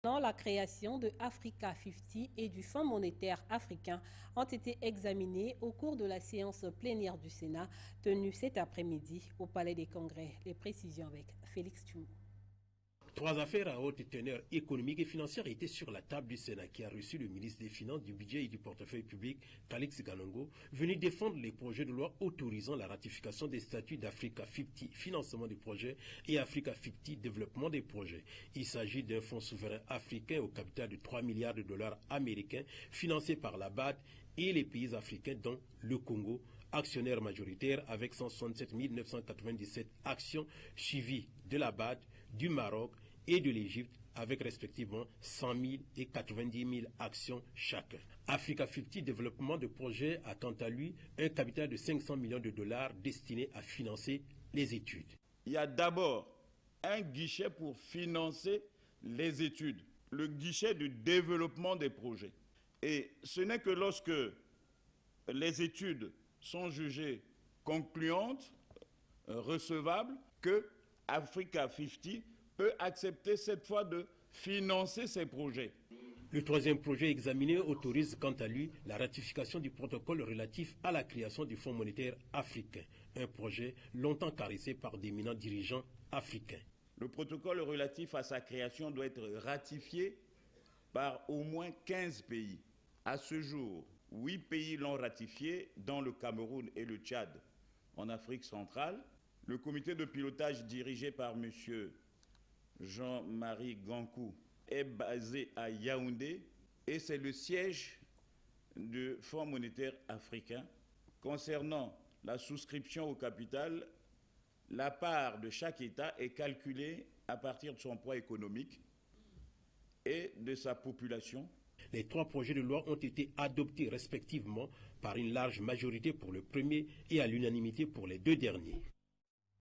La création de Africa 50 et du Fonds monétaire africain ont été examinés au cours de la séance plénière du Sénat tenue cet après-midi au Palais des Congrès. Les précisions avec Félix Tumou. 3 affaires à haute teneur économique et financière étaient sur la table du Sénat qui a reçu le ministre des Finances, du Budget et du Portefeuille public, Félix Galongo, venu défendre les projets de loi autorisant la ratification des statuts d'Africa 50, financement des projets, et Africa 50, développement des projets. Il s'agit d'un fonds souverain africain au capital de 3 milliards de dollars américains, financé par la BAD et les pays africains dont le Congo, actionnaire majoritaire avec 167 997 actions suivies de la BAD, du Maroc et de l'Égypte avec respectivement 100 000 et 90 000 actions chacun. Africa 50 développement de projet a quant à lui un capital de 500 millions de dollars destiné à financer les études. Il y a d'abord un guichet pour financer les études, le guichet du développement des projets. Et ce n'est que lorsque les études sont jugées concluantes, recevables, que Africa 50 peut accepter cette fois de financer ces projets. Le troisième projet examiné autorise quant à lui la ratification du protocole relatif à la création du Fonds monétaire africain, un projet longtemps caressé par d'éminents dirigeants africains. Le protocole relatif à sa création doit être ratifié par au moins 15 pays. À ce jour, 8 pays l'ont ratifié, dont le Cameroun et le Tchad en Afrique centrale. Le comité de pilotage dirigé par M. Jean-Marie Gankou est basé à Yaoundé et c'est le siège du Fonds monétaire africain. Concernant la souscription au capital, la part de chaque État est calculée à partir de son poids économique et de sa population. Les 3 projets de loi ont été adoptés respectivement par une large majorité pour le premier et à l'unanimité pour les 2 derniers.